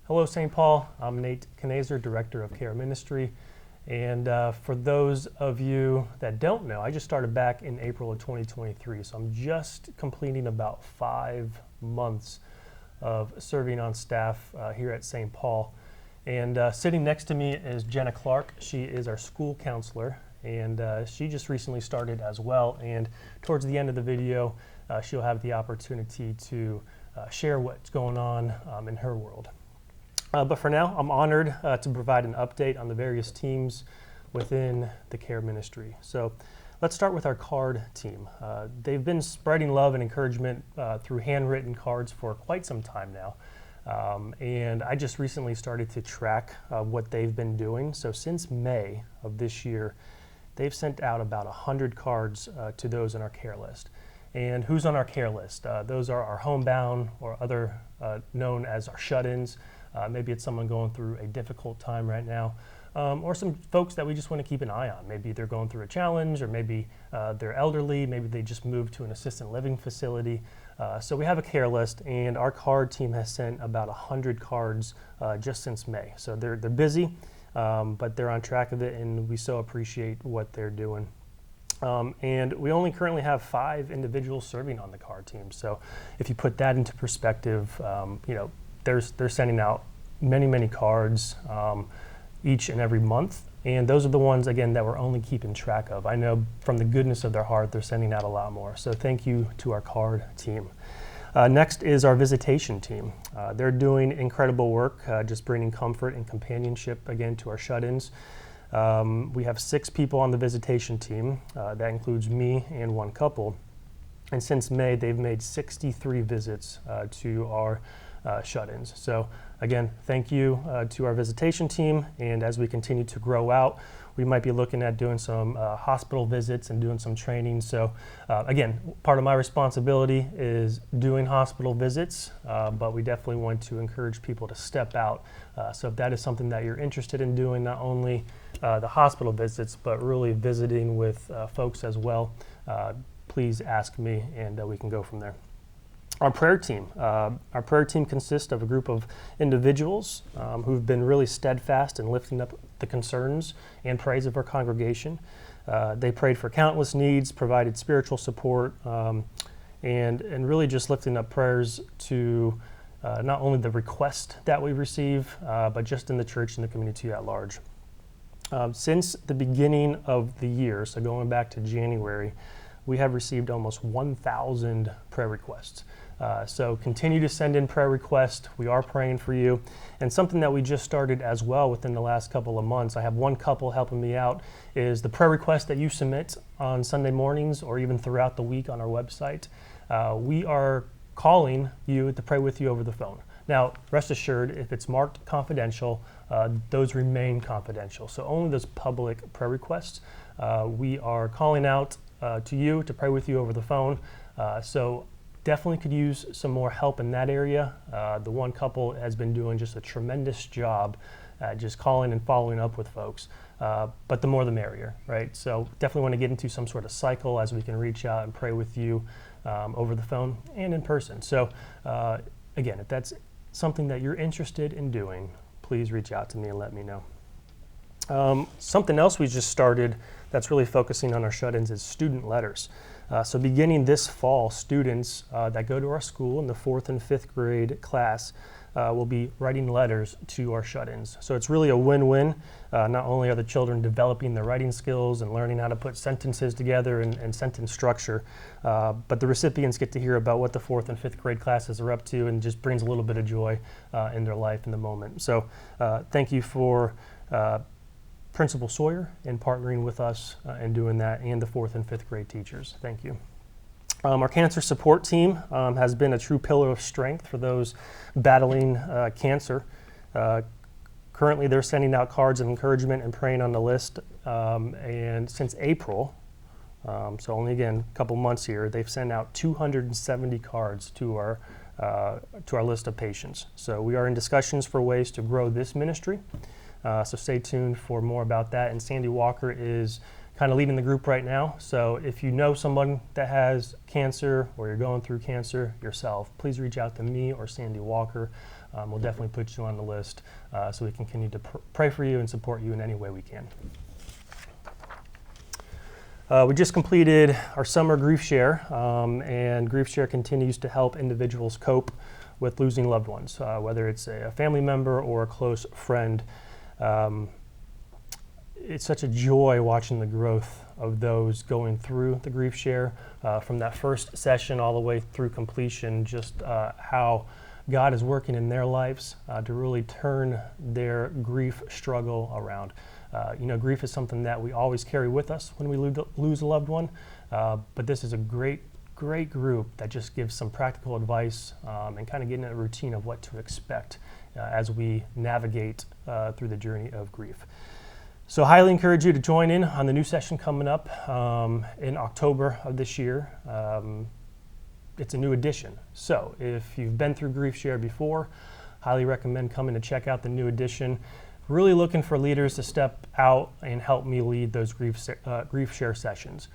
Hello, St. Paul. I'm Nate Knazer, Director of Care Ministry. And for those of you that don't know, I just started back in April of 2023. So I'm just completing about 5 months of serving on staff here at St. Paul. And sitting next to me is Jenna Clark. She is our school counselor, and she just recently started as well. And towards the end of the video, she'll have the opportunity to share what's going on in her world. But for now, I'm honored to provide an update on the various teams within the care ministry. So let's start with our card team. They've been spreading love and encouragement through handwritten cards for quite some time now. And I just recently started to track what they've been doing. So since May of this year, they've sent out about 100 cards to those on our care list. And who's on our care list? Those are our homebound or other known as our shut-ins. Maybe it's someone going through a difficult time right now, or some folks that we just want to keep an eye on. Maybe they're going through a challenge, or maybe they're elderly, maybe they just moved to an assisted living facility. So we have a care list, and our card team has sent about 100 cards just since May. So they're busy, but they're on track of it, and we so appreciate what they're doing. And we only currently have 5 individuals serving on the card team. So if you put that into perspective, they're sending out many cards each and every month, and those are the ones, again, that we're only keeping track of. I know from the goodness of their heart, they're sending out a lot more. So thank you to our card team. Next is our visitation team. They're doing incredible work, just bringing comfort and companionship, again, to our shut-ins. We have 6 people on the visitation team. That includes me and 1 couple. And since May, they've made 63 visits to our shut-ins. So again, thank you to our visitation team, and as we continue to grow out, we might be looking at doing some hospital visits and doing some training. So again, part of my responsibility is doing hospital visits, but we definitely want to encourage people to step out. So if that is something that you're interested in doing, not only the hospital visits, but really visiting with folks as well, please ask me, and we can go from there. Our prayer team consists of a group of individuals who've been really steadfast in lifting up the concerns and praise of our congregation. They prayed for countless needs, provided spiritual support, and really just lifting up prayers to not only the request that we receive, but just in the church and the community at large. Since the beginning of the year, so going back to January, we have received almost 1,000 prayer requests. So continue to send in prayer requests. We are praying for you. And something that we just started as well within the last couple of months, I have 1 couple helping me out, is the prayer request that you submit on Sunday mornings or even throughout the week on our website. We are calling you to pray with you over the phone. Now, rest assured, if it's marked confidential, those remain confidential. So only those public prayer requests, we are calling out to you to pray with you over the phone. So definitely could use some more help in that area. The 1 couple has been doing just a tremendous job at just calling and following up with folks. But the more the merrier, right? So definitely want to get into some sort of cycle as we can reach out and pray with you over the phone and in person. So again, if that's something that you're interested in doing, please reach out to me and let me know. Something else we just started that's really focusing on our shut-ins is student letters. So beginning this fall, students that go to our school in the 4th and 5th grade class will be writing letters to our shut-ins. So it's really a win-win. Not only are the children developing their writing skills and learning how to put sentences together and sentence structure, but the recipients get to hear about what the 4th and 5th grade classes are up to, and just brings a little bit of joy in their life in the moment. So thank you for Principal Sawyer in partnering with us and doing that, and the 4th and 5th grade teachers. Thank you. Our cancer support team has been a true pillar of strength for those battling cancer. Currently, they're sending out cards of encouragement and praying on the list. And since April, so only again a couple months here, they've sent out 270 cards to our list of patients. So we are in discussions for ways to grow this ministry. So stay tuned for more about that. And Sandy Walker is kind of leading the group right now. So if you know someone that has cancer or you're going through cancer yourself, please reach out to me or Sandy Walker. we'll definitely put you on the list so we can continue to pray for you and support you in any way we can. We just completed our summer Grief Share, and Grief Share continues to help individuals cope with losing loved ones, whether it's a family member or a close friend. It's such a joy watching the growth of those going through the Grief Share, from that first session all the way through completion, just how God is working in their lives to really turn their grief struggle around. Grief is something that we always carry with us when we lose a loved one, but this is a great group that just gives some practical advice and kind of getting a routine of what to expect as we navigate through the journey of grief. So I highly encourage you to join in on the new session coming up in October of this year. It's a new edition. So if you've been through Grief Share before, highly recommend coming to check out the new edition. Really looking for leaders to step out and help me lead those Grief Share sessions.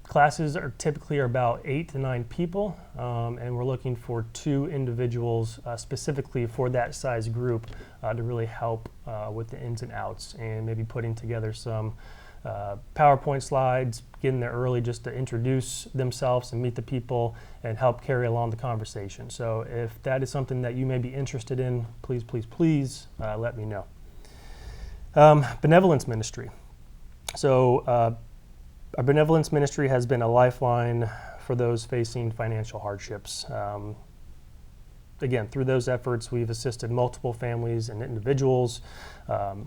Classes are typically about 8 to 9 people, and we're looking for 2 individuals specifically for that size group to really help with the ins and outs, and maybe putting together some PowerPoint slides, getting there early just to introduce themselves and meet the people and help carry along the conversation. So if that is something that you may be interested in, please let me know. Benevolence ministry. So our benevolence ministry has been a lifeline for those facing financial hardships. Again, through those efforts, we've assisted multiple families and individuals,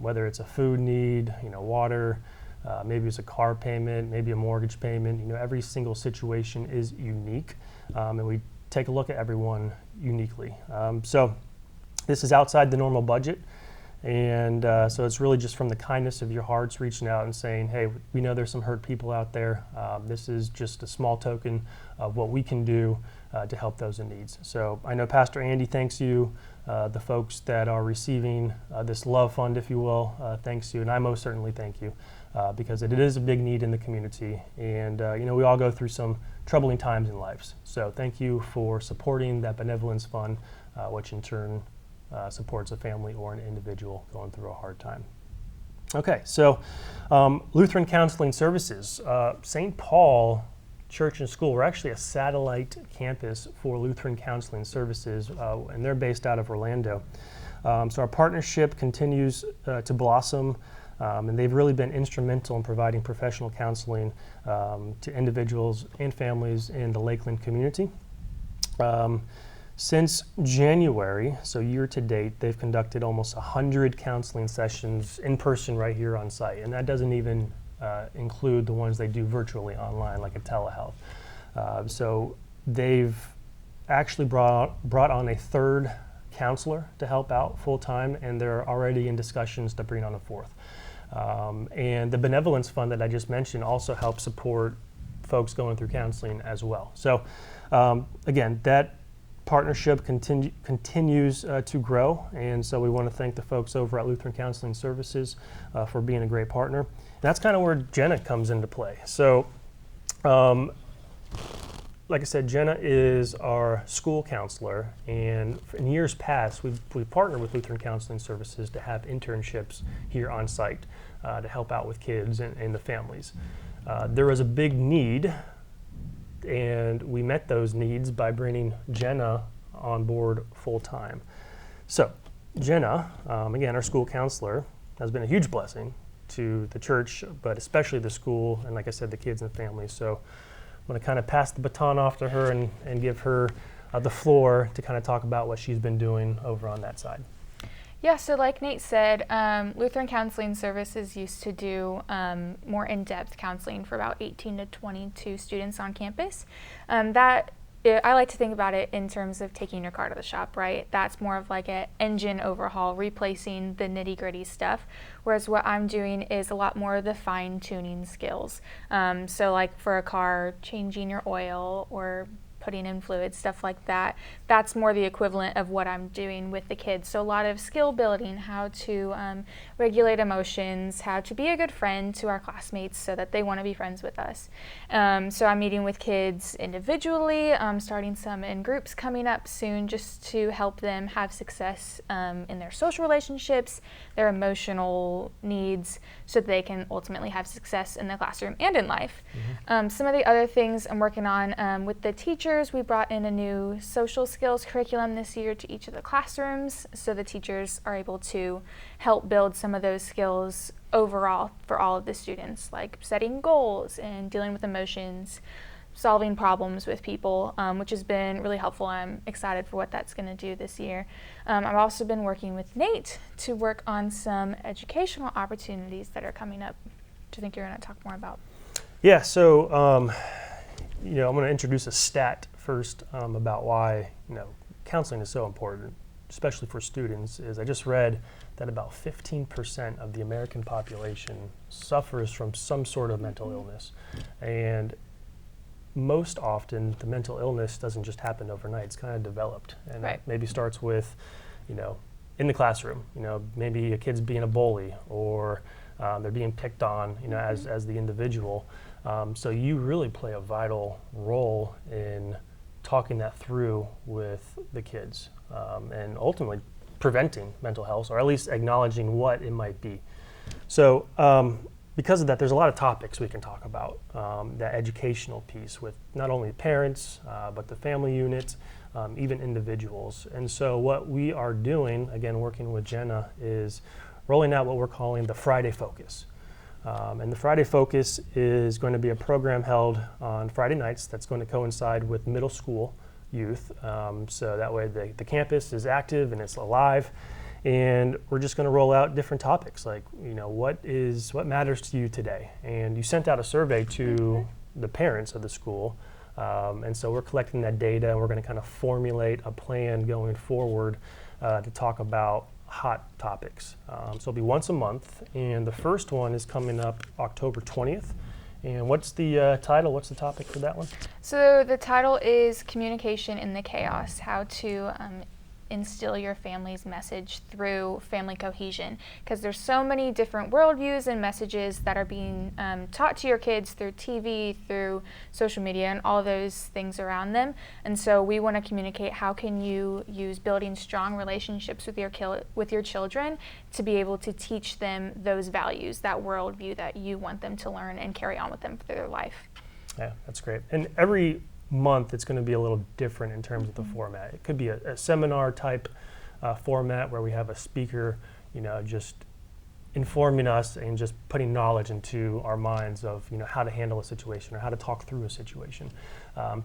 whether it's a food need, water, maybe it's a car payment, maybe a mortgage payment. Every single situation is unique, and we take a look at everyone uniquely. So this is outside the normal budget. And so it's really just from the kindness of your hearts reaching out and saying, hey, we know there's some hurt people out there. This is just a small token of what we can do to help those in need. So I know Pastor Andy thanks you, the folks that are receiving this love fund, if you will, thanks you. And I most certainly thank you because it is a big need in the community. And, we all go through some troubling times in lives. So thank you for supporting that benevolence fund, which in turn supports a family or an individual going through a hard time. Okay, so Lutheran Counseling Services. St. Paul Church and School, we're actually a satellite campus for Lutheran Counseling Services, and they're based out of Orlando. So our partnership continues to blossom, and they've really been instrumental in providing professional counseling to individuals and families in the Lakeland community. Since January, so year to date, they've conducted almost 100 counseling sessions in person right here on site, and that doesn't even include the ones they do virtually online, like a telehealth. So they've actually brought on a 3rd counselor to help out full-time, and they're already in discussions to bring on a 4th. And the benevolence fund that I just mentioned also helps support folks going through counseling as well. So again, that partnership continues to grow, and so we want to thank the folks over at Lutheran Counseling Services for being a great partner. And that's kind of where Jenna comes into play. So like I said, Jenna is our school counselor, and in years past, we've partnered with Lutheran Counseling Services to have internships here on site to help out with kids and the families. There was a big need, and we met those needs by bringing Jenna on board full-time. So Jenna, again, our school counselor, has been a huge blessing to the church, but especially the school, and like I said, the kids and families. So I'm going to kind of pass the baton off to her and give her the floor to kind of talk about what she's been doing over on that side. Yeah, so like Nate said, Lutheran Counseling Services used to do more in-depth counseling for about 18 to 22 students on campus. I like to think about it in terms of taking your car to the shop, right? That's more of like an engine overhaul, replacing the nitty-gritty stuff, whereas what I'm doing is a lot more of the fine-tuning skills. So like for a car, changing your oil or putting in fluids, stuff like that. That's more the equivalent of what I'm doing with the kids. So a lot of skill building, how to regulate emotions, how to be a good friend to our classmates so that they want to be friends with us. So I'm meeting with kids individually, starting some in groups coming up soon, just to help them have success in their social relationships, their emotional needs, so that they can ultimately have success in the classroom and in life. Some of the other things I'm working on with the teachers, we brought in a new social skills curriculum this year to each of the classrooms, so the teachers are able to help build some of those skills overall for all of the students, like setting goals and dealing with emotions, solving problems with people, which has been really helpful. I'm excited for what that's going to do this year. I've also been working with Nate to work on some educational opportunities that are coming up, which I think you're going to talk more about. Yeah, so I'm going to introduce a stat first about why counseling is so important, especially for students. Is I just read that about 15% of the American population suffers from some sort of mental illness, and most often the mental illness doesn't just happen overnight. It's kind of developed, and Right. it maybe starts with in the classroom. Maybe a kid's being a bully, or they're being picked on as the individual. So you really play a vital role in talking that through with the kids, and ultimately preventing mental health, or at least acknowledging what it might be. So because of that, there's a lot of topics we can talk about, that educational piece with not only parents, but the family unit, even individuals. And so what we are doing, again, working with Jenna, is rolling out what we're calling the Friday Focus. And the Friday Focus is going to be a program held on Friday nights that's going to coincide with middle school youth. So that way the campus is active and it's alive. And we're just going to roll out different topics like, what matters to you today? And you sent out a survey to the parents of the school. And so we're collecting that data, and we're going to kind of formulate a plan going forward to talk about hot topics. So it'll be once a month, and the first one is coming up October 20th. And what's the title? What's the topic for that one? So the title is Communication in the Chaos, how to instill your family's message through family cohesion, because there's so many different worldviews and messages that are being taught to your kids through TV, through social media, and all those things around them. And so we want to communicate how can you use building strong relationships with your children to be able to teach them those values, that worldview that you want them to learn and carry on with them for their life. Yeah, that's great. And every month it's going to be a little different in terms of the format. It could be a seminar type format where we have a speaker, just informing us and just putting knowledge into our minds of how to handle a situation or how to talk through a situation.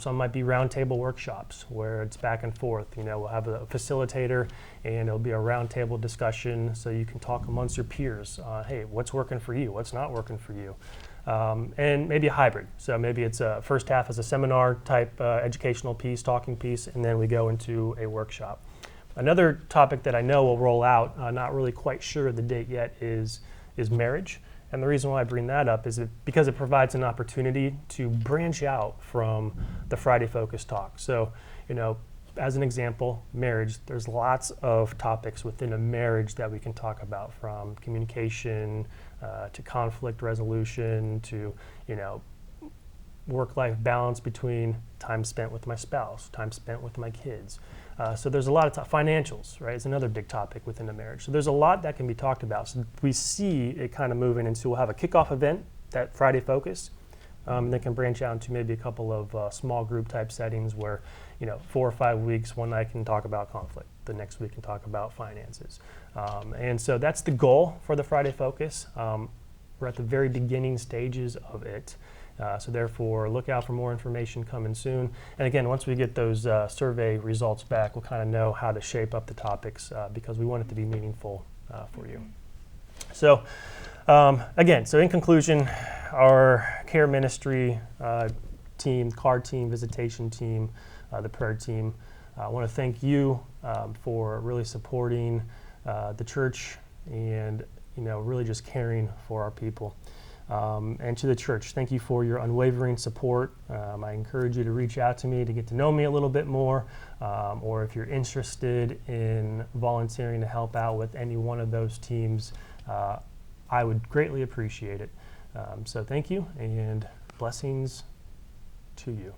Some might be roundtable workshops where it's back and forth. We'll have a facilitator, and it'll be a roundtable discussion so you can talk amongst your peers. Hey, what's working for you? What's not working for you? And maybe a hybrid. So maybe it's a first half as a seminar type educational piece, talking piece, and then we go into a workshop. Another topic that I know will roll out, not really quite sure of the date yet, is marriage. And the reason why I bring that up is because it provides an opportunity to branch out from the Friday Focus talk. So, as an example, marriage, there's lots of topics within a marriage that we can talk about, from communication to conflict resolution to, work-life balance between time spent with my spouse, time spent with my kids. So there's a lot of financials, right? It's another big topic within a marriage. So there's a lot that can be talked about. So we see it kind of moving into, we'll have a kickoff event, that Friday Focus, and then can branch out into maybe a couple of small group type settings where, 4 or 5 weeks, one night can talk about conflict, the next week can talk about finances. And so that's the goal for the Friday Focus. We're at the very beginning stages of it. So therefore, look out for more information coming soon. And again, once we get those survey results back, we'll kind of know how to shape up the topics because we want it to be meaningful for you. So again, so in conclusion, our care ministry team, CARD team, visitation team, the prayer team, I want to thank you for really supporting the church and really just caring for our people. And to the church, thank you for your unwavering support. I encourage you to reach out to me to get to know me a little bit more, or if you're interested in volunteering to help out with any one of those teams, I would greatly appreciate it. So thank you, and blessings to you.